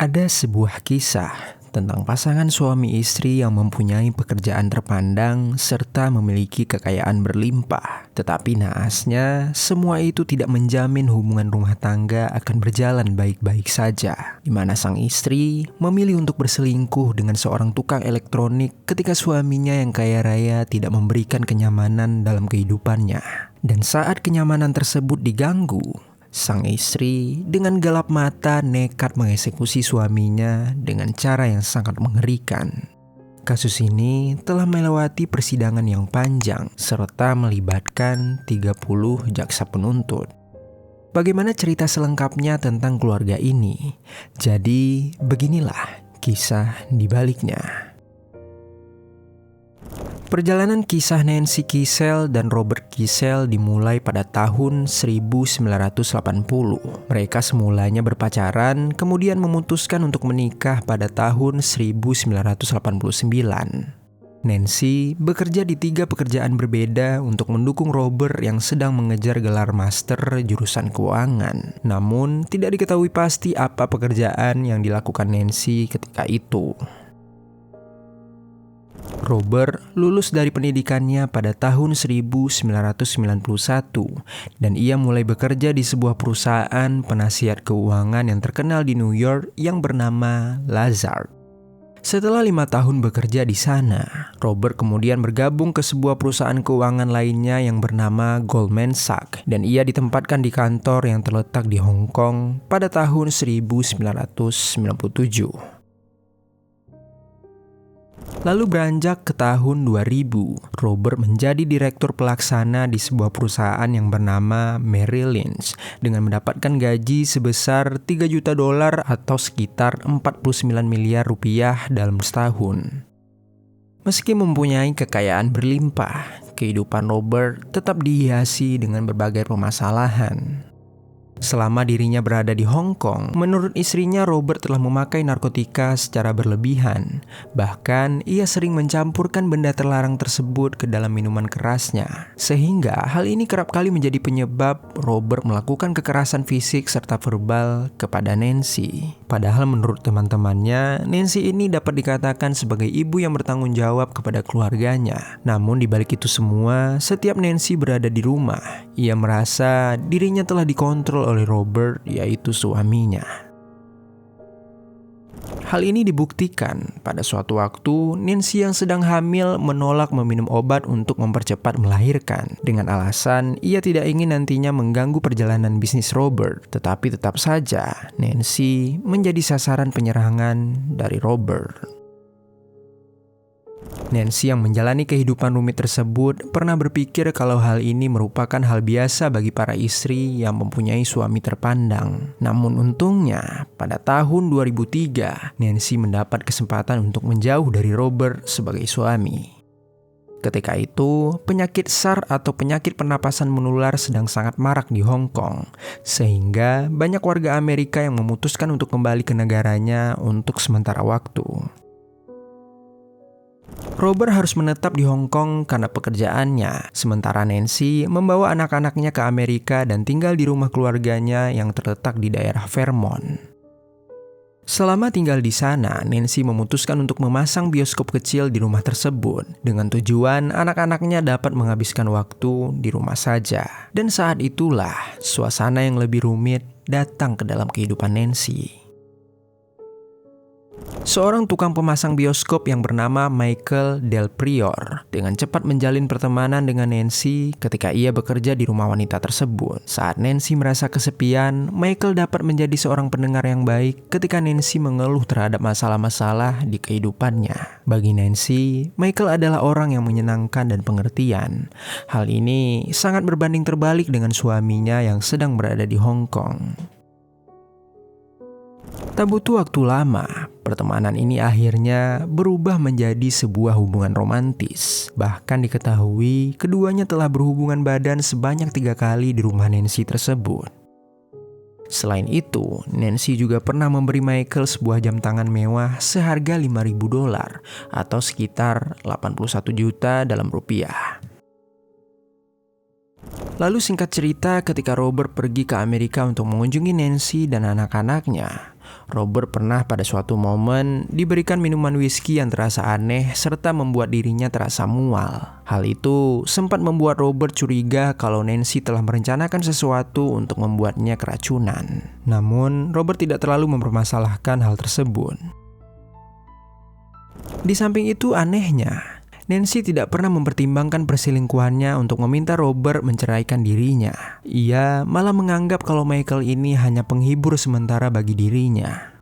Ada sebuah kisah tentang pasangan suami istri yang mempunyai pekerjaan terpandang serta memiliki kekayaan berlimpah. Tetapi naasnya, semua itu tidak menjamin hubungan rumah tangga akan berjalan baik-baik saja. Di mana sang istri memilih untuk berselingkuh dengan seorang tukang elektronik ketika suaminya yang kaya raya tidak memberikan kenyamanan dalam kehidupannya. Dan saat kenyamanan tersebut diganggu, sang istri dengan gelap mata nekat mengeksekusi suaminya dengan cara yang sangat mengerikan. Kasus ini telah melewati persidangan yang panjang serta melibatkan 30 jaksa penuntut. Bagaimana cerita selengkapnya tentang keluarga ini? Jadi beginilah kisah di baliknya. Perjalanan kisah Nancy Kycel dan Robert Kycel dimulai pada tahun 1980. Mereka semulanya berpacaran, kemudian memutuskan untuk menikah pada tahun 1989. Nancy bekerja di 3 pekerjaan berbeda untuk mendukung Robert yang sedang mengejar gelar master jurusan keuangan. Namun, tidak diketahui pasti apa pekerjaan yang dilakukan Nancy ketika itu. Robert lulus dari pendidikannya pada tahun 1991 dan ia mulai bekerja di sebuah perusahaan penasihat keuangan yang terkenal di New York yang bernama Lazard. Setelah 5 tahun bekerja di sana, Robert kemudian bergabung ke sebuah perusahaan keuangan lainnya yang bernama Goldman Sachs dan ia ditempatkan di kantor yang terletak di Hong Kong pada tahun 1997. Lalu beranjak ke tahun 2000, Robert menjadi direktur pelaksana di sebuah perusahaan yang bernama Merrill Lynch dengan mendapatkan gaji sebesar $3 juta atau sekitar 49 miliar rupiah dalam setahun. Meski mempunyai kekayaan berlimpah, kehidupan Robert tetap dihiasi dengan berbagai permasalahan. Selama dirinya berada di Hong Kong, menurut istrinya Robert telah memakai narkotika secara berlebihan. Bahkan, ia sering mencampurkan benda terlarang tersebut ke dalam minuman kerasnya. Sehingga hal ini kerap kali menjadi penyebab Robert melakukan kekerasan fisik serta verbal kepada Nancy. Padahal menurut teman-temannya, Nancy ini dapat dikatakan sebagai ibu yang bertanggung jawab kepada keluarganya. Namun di balik itu semua, setiap Nancy berada di rumah, ia merasa dirinya telah dikontrol oleh Robert, yaitu suaminya. Hal ini dibuktikan pada suatu waktu Nancy yang sedang hamil menolak meminum obat untuk mempercepat melahirkan dengan alasan ia tidak ingin nantinya mengganggu perjalanan bisnis Robert. Tetapi tetap saja Nancy menjadi sasaran penyerangan dari Robert. Nancy yang menjalani kehidupan rumit tersebut pernah berpikir kalau hal ini merupakan hal biasa bagi para istri yang mempunyai suami terpandang. Namun untungnya, pada tahun 2003, Nancy mendapat kesempatan untuk menjauh dari Robert sebagai suami. Ketika itu, penyakit SARS atau penyakit pernapasan menular sedang sangat marak di Hong Kong, sehingga banyak warga Amerika yang memutuskan untuk kembali ke negaranya untuk sementara waktu. Robert harus menetap di Hong Kong karena pekerjaannya, sementara Nancy membawa anak-anaknya ke Amerika dan tinggal di rumah keluarganya yang terletak di daerah Vermont. Selama tinggal di sana, Nancy memutuskan untuk memasang bioskop kecil di rumah tersebut dengan tujuan anak-anaknya dapat menghabiskan waktu di rumah saja. Dan saat itulah suasana yang lebih rumit datang ke dalam kehidupan Nancy. Seorang tukang pemasang bioskop yang bernama Michael Del Prior dengan cepat menjalin pertemanan dengan Nancy ketika ia bekerja di rumah wanita tersebut. Saat Nancy merasa kesepian, Michael dapat menjadi seorang pendengar yang baik ketika Nancy mengeluh terhadap masalah-masalah di kehidupannya. Bagi Nancy, Michael adalah orang yang menyenangkan dan pengertian. Hal ini sangat berbanding terbalik dengan suaminya yang sedang berada di Hong Kong. Tak butuh waktu lama, pertemanan ini akhirnya berubah menjadi sebuah hubungan romantis. Bahkan diketahui keduanya telah berhubungan badan sebanyak 3 kali di rumah Nancy tersebut. Selain itu, Nancy juga pernah memberi Michael sebuah jam tangan mewah seharga $5.000 atau sekitar 81 juta dalam rupiah. Lalu singkat cerita, ketika Robert pergi ke Amerika untuk mengunjungi Nancy dan anak-anaknya, Robert pernah pada suatu momen diberikan minuman whisky yang terasa aneh serta membuat dirinya terasa mual. Hal itu sempat membuat Robert curiga kalau Nancy telah merencanakan sesuatu untuk membuatnya keracunan. Namun, Robert tidak terlalu mempermasalahkan hal tersebut. Di samping itu, anehnya, Nancy tidak pernah mempertimbangkan perselingkuhannya untuk meminta Robert menceraikan dirinya. Ia malah menganggap kalau Michael ini hanya penghibur sementara bagi dirinya.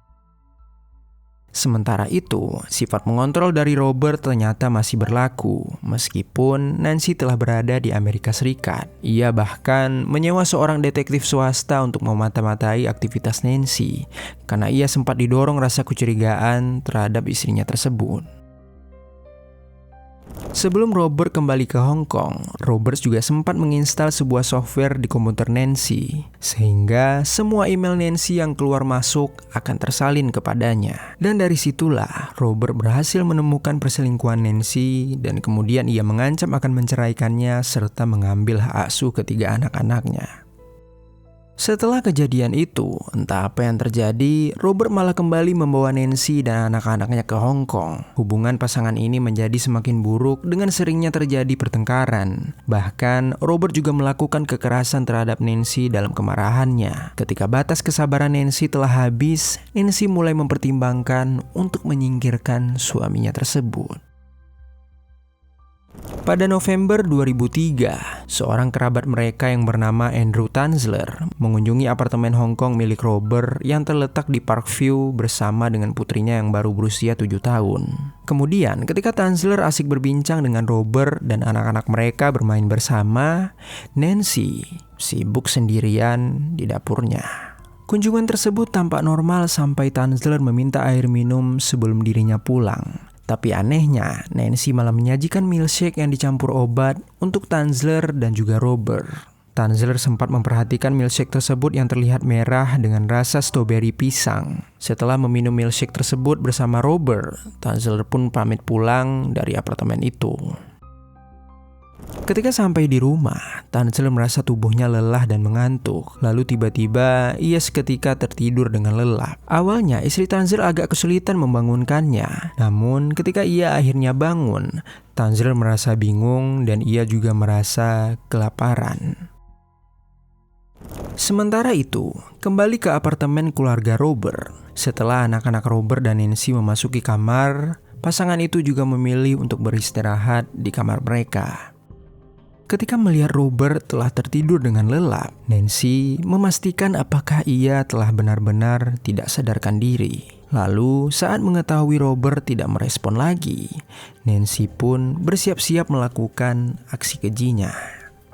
Sementara itu, sifat mengontrol dari Robert ternyata masih berlaku, meskipun Nancy telah berada di Amerika Serikat. Ia bahkan menyewa seorang detektif swasta untuk memata-matai aktivitas Nancy, karena ia sempat didorong rasa kecurigaan terhadap istrinya tersebut. Sebelum Robert kembali ke Hong Kong, Robert juga sempat menginstal sebuah software di komputer Nancy, sehingga semua email Nancy yang keluar masuk akan tersalin kepadanya. Dan dari situlah Robert berhasil menemukan perselingkuhan Nancy, dan kemudian ia mengancam akan menceraikannya serta mengambil hak asuh ketiga anak-anaknya. Setelah kejadian itu, entah apa yang terjadi, Robert malah kembali membawa Nancy dan anak-anaknya ke Hong Kong. Hubungan pasangan ini menjadi semakin buruk dengan seringnya terjadi pertengkaran. Bahkan, Robert juga melakukan kekerasan terhadap Nancy dalam kemarahannya. Ketika batas kesabaran Nancy telah habis, Nancy mulai mempertimbangkan untuk menyingkirkan suaminya tersebut. Pada November 2003, seorang kerabat mereka yang bernama Andrew Tanzler mengunjungi apartemen Hong Kong milik Robert yang terletak di Parkview bersama dengan putrinya yang baru berusia 7 tahun. Kemudian, ketika Tanzler asik berbincang dengan Robert dan anak-anak mereka bermain bersama, Nancy sibuk sendirian di dapurnya. Kunjungan tersebut tampak normal sampai Tanzler meminta air minum sebelum dirinya pulang. Tapi anehnya, Nancy malah menyajikan milkshake yang dicampur obat untuk Tanzler dan juga Robert. Tanzler sempat memperhatikan milkshake tersebut yang terlihat merah dengan rasa stroberi pisang. Setelah meminum milkshake tersebut bersama Robert, Tanzler pun pamit pulang dari apartemen itu. Ketika sampai di rumah, Tanzler merasa tubuhnya lelah dan mengantuk. Lalu tiba-tiba ia seketika tertidur dengan lelap. Awalnya istri Tanzler agak kesulitan membangunkannya. Namun ketika ia akhirnya bangun, Tanzler merasa bingung dan ia juga merasa kelaparan. Sementara itu, kembali ke apartemen keluarga Robert. Setelah anak-anak Robert dan Nancy memasuki kamar, pasangan itu juga memilih untuk beristirahat di kamar mereka. Ketika melihat Robert telah tertidur dengan lelap, Nancy memastikan apakah ia telah benar-benar tidak sadarkan diri. Lalu saat mengetahui Robert tidak merespon lagi, Nancy pun bersiap-siap melakukan aksi kejinya.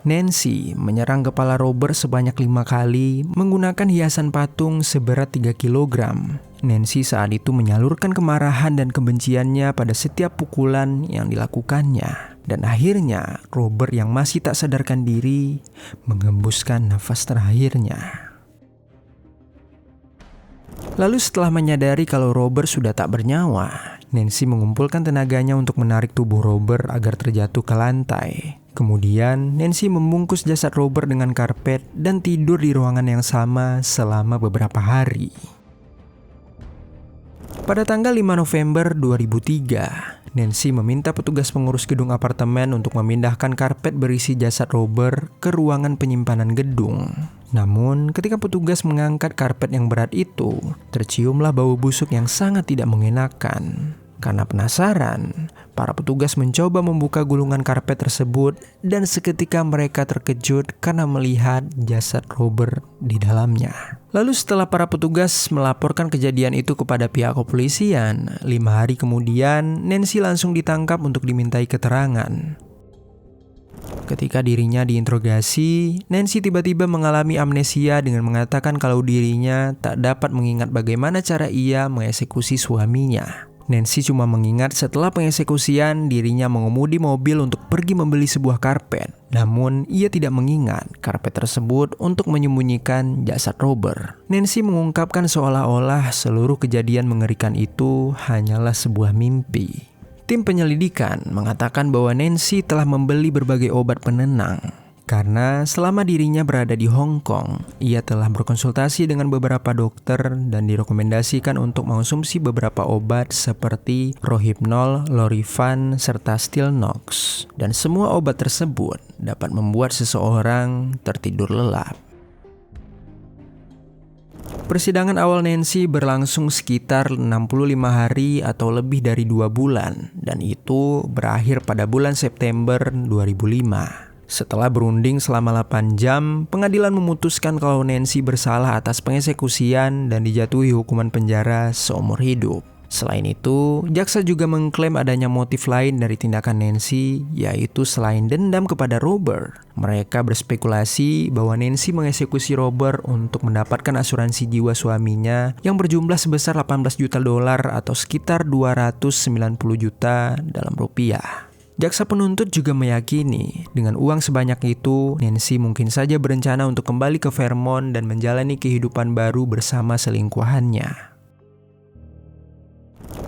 Nancy menyerang kepala Robert sebanyak 5 kali menggunakan hiasan patung seberat 3 kg. Nancy saat itu menyalurkan kemarahan dan kebenciannya pada setiap pukulan yang dilakukannya. Dan akhirnya Robert yang masih tak sadarkan diri mengembuskan nafas terakhirnya. Lalu setelah menyadari kalau Robert sudah tak bernyawa, Nancy mengumpulkan tenaganya untuk menarik tubuh Robert agar terjatuh ke lantai. Kemudian Nancy membungkus jasad Robert dengan karpet dan tidur di ruangan yang sama selama beberapa hari. Pada tanggal 5 November 2003, Nancy meminta petugas pengurus gedung apartemen untuk memindahkan karpet berisi jasad Robert ke ruangan penyimpanan gedung. Namun, ketika petugas mengangkat karpet yang berat itu, terciumlah bau busuk yang sangat tidak mengenakan. Karena penasaran, para petugas mencoba membuka gulungan karpet tersebut dan seketika mereka terkejut karena melihat jasad Robert di dalamnya. Lalu setelah para petugas melaporkan kejadian itu kepada pihak kepolisian, 5 hari kemudian Nancy langsung ditangkap untuk dimintai keterangan. Ketika dirinya diinterogasi, Nancy tiba-tiba mengalami amnesia dengan mengatakan kalau dirinya tak dapat mengingat bagaimana cara ia mengeksekusi suaminya. Nancy cuma mengingat setelah pengeksekusian dirinya mengemudi mobil untuk pergi membeli sebuah karpet. Namun ia tidak mengingat karpet tersebut untuk menyembunyikan jasad Robert. Nancy mengungkapkan seolah-olah seluruh kejadian mengerikan itu hanyalah sebuah mimpi. Tim penyelidikan mengatakan bahwa Nancy telah membeli berbagai obat penenang. Karena selama dirinya berada di Hong Kong, ia telah berkonsultasi dengan beberapa dokter dan direkomendasikan untuk mengonsumsi beberapa obat seperti Rohypnol, Lorifan, serta Stilnox. Dan semua obat tersebut dapat membuat seseorang tertidur lelap. Persidangan awal Nancy berlangsung sekitar 65 hari atau lebih dari 2 bulan, dan itu berakhir pada bulan September 2005. Setelah berunding selama 8 jam, pengadilan memutuskan kalau Nancy bersalah atas pengeksekusian dan dijatuhi hukuman penjara seumur hidup. Selain itu, jaksa juga mengklaim adanya motif lain dari tindakan Nancy, yaitu selain dendam kepada Robert. Mereka berspekulasi bahwa Nancy mengeksekusi Robert untuk mendapatkan asuransi jiwa suaminya yang berjumlah sebesar 18 juta dolar atau sekitar 290 juta dalam rupiah. Jaksa penuntut juga meyakini dengan uang sebanyak itu, Nancy mungkin saja berencana untuk kembali ke Vermont dan menjalani kehidupan baru bersama selingkuhannya.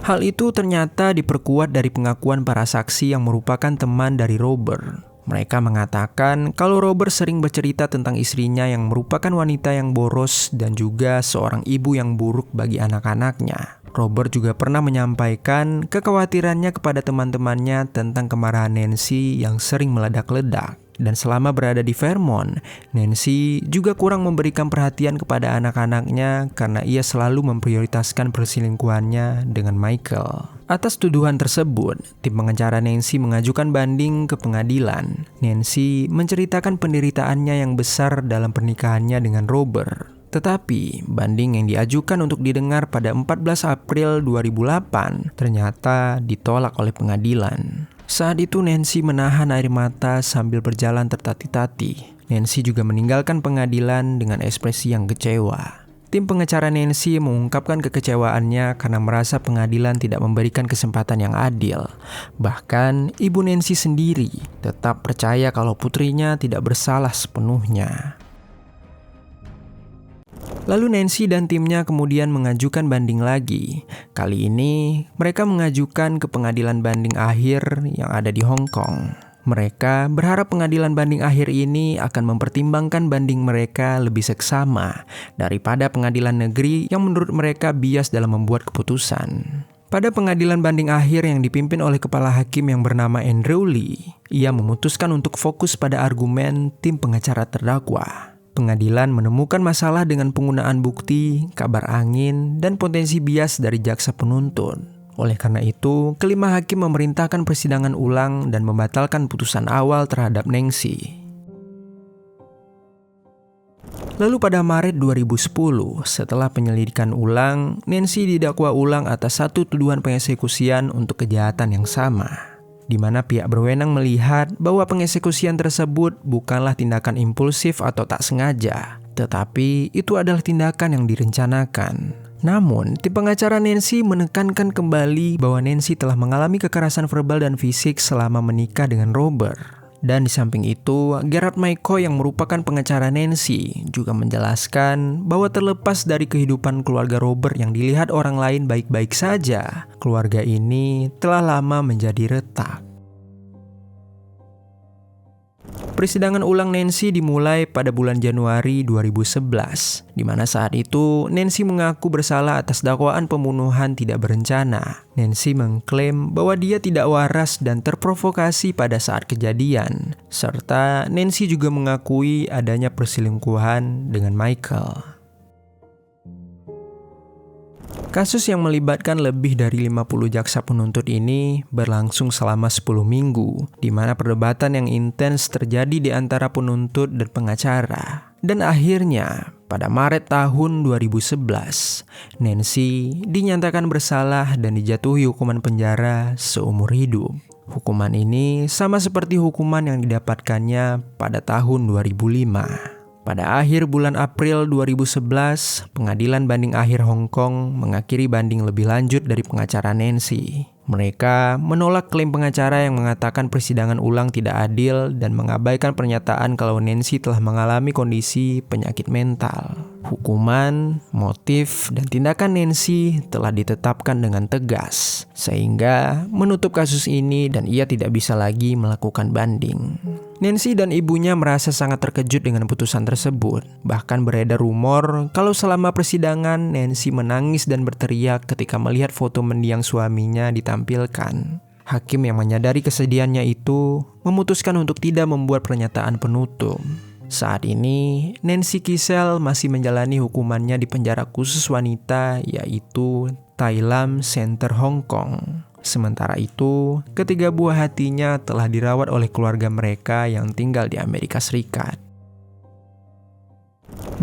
Hal itu ternyata diperkuat dari pengakuan para saksi yang merupakan teman dari Robert. Mereka mengatakan kalau Robert sering bercerita tentang istrinya yang merupakan wanita yang boros dan juga seorang ibu yang buruk bagi anak-anaknya. Robert juga pernah menyampaikan kekhawatirannya kepada teman-temannya tentang kemarahan Nancy yang sering meledak-ledak. Dan selama berada di Vermont, Nancy juga kurang memberikan perhatian kepada anak-anaknya karena ia selalu memprioritaskan perselingkuhannya dengan Michael. Atas tuduhan tersebut, tim pengacara Nancy mengajukan banding ke pengadilan. Nancy menceritakan penderitaannya yang besar dalam pernikahannya dengan Robert. Tetapi, banding yang diajukan untuk didengar pada 14 April 2008 ternyata ditolak oleh pengadilan. Saat itu Nancy menahan air mata sambil berjalan tertati-tati. Nancy juga meninggalkan pengadilan dengan ekspresi yang kecewa. Tim pengacara Nancy mengungkapkan kekecewaannya karena merasa pengadilan tidak memberikan kesempatan yang adil. Bahkan, ibu Nancy sendiri tetap percaya kalau putrinya tidak bersalah sepenuhnya. Lalu Nancy dan timnya kemudian mengajukan banding lagi. Kali ini mereka mengajukan ke pengadilan banding akhir yang ada di Hong Kong. Mereka berharap pengadilan banding akhir ini akan mempertimbangkan banding mereka lebih seksama daripada pengadilan negeri yang menurut mereka bias dalam membuat keputusan. Pada pengadilan banding akhir yang dipimpin oleh kepala hakim yang bernama Andrew Lee, ia memutuskan untuk fokus pada argumen tim pengacara terdakwa. Pengadilan menemukan masalah dengan penggunaan bukti, kabar angin, dan potensi bias dari jaksa penuntut. Oleh karena itu, kelima hakim memerintahkan persidangan ulang dan membatalkan putusan awal terhadap Nancy. Lalu pada Maret 2010, setelah penyelidikan ulang, Nancy didakwa ulang atas satu tuduhan pengeksekusian untuk kejahatan yang sama, di mana pihak berwenang melihat bahwa pengeksekusian tersebut bukanlah tindakan impulsif atau tak sengaja, tetapi itu adalah tindakan yang direncanakan. Namun, tim pengacara Nancy menekankan kembali bahwa Nancy telah mengalami kekerasan verbal dan fisik selama menikah dengan Robert. Dan di samping itu, Gerard McCoy yang merupakan pengacara Nancy juga menjelaskan bahwa terlepas dari kehidupan keluarga Robert yang dilihat orang lain baik-baik saja, keluarga ini telah lama menjadi retak. Persidangan ulang Nancy dimulai pada bulan Januari 2011, di mana saat itu Nancy mengaku bersalah atas dakwaan pembunuhan tidak berencana. Nancy mengklaim bahwa dia tidak waras dan terprovokasi pada saat kejadian, serta Nancy juga mengakui adanya perselingkuhan dengan Michael. Kasus yang melibatkan lebih dari 50 jaksa penuntut ini berlangsung selama 10 minggu, di mana perdebatan yang intens terjadi di antara penuntut dan pengacara. Dan akhirnya, pada Maret tahun 2011, Nancy dinyatakan bersalah dan dijatuhi hukuman penjara seumur hidup. Hukuman ini sama seperti hukuman yang didapatkannya pada tahun 2005. Pada akhir bulan April 2011, pengadilan banding akhir Hong Kong mengakhiri banding lebih lanjut dari pengacara Nancy. Mereka menolak klaim pengacara yang mengatakan persidangan ulang tidak adil dan mengabaikan pernyataan kalau Nancy telah mengalami kondisi penyakit mental. Hukuman, motif, dan tindakan Nancy telah ditetapkan dengan tegas, sehingga menutup kasus ini dan ia tidak bisa lagi melakukan banding. Nancy dan ibunya merasa sangat terkejut dengan putusan tersebut. Bahkan beredar rumor kalau selama persidangan Nancy menangis dan berteriak ketika melihat foto mendiang suaminya ditampilkan. Hakim yang menyadari kesedihannya itu memutuskan untuk tidak membuat pernyataan penutup. Saat ini, Nancy Keesel masih menjalani hukumannya di penjara khusus wanita yaitu Tai Lam Center Hong Kong. Sementara itu, ketiga buah hatinya telah dirawat oleh keluarga mereka yang tinggal di Amerika Serikat.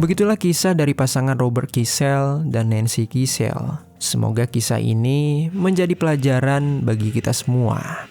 Begitulah kisah dari pasangan Robert Keesel dan Nancy Keesel. Semoga kisah ini menjadi pelajaran bagi kita semua.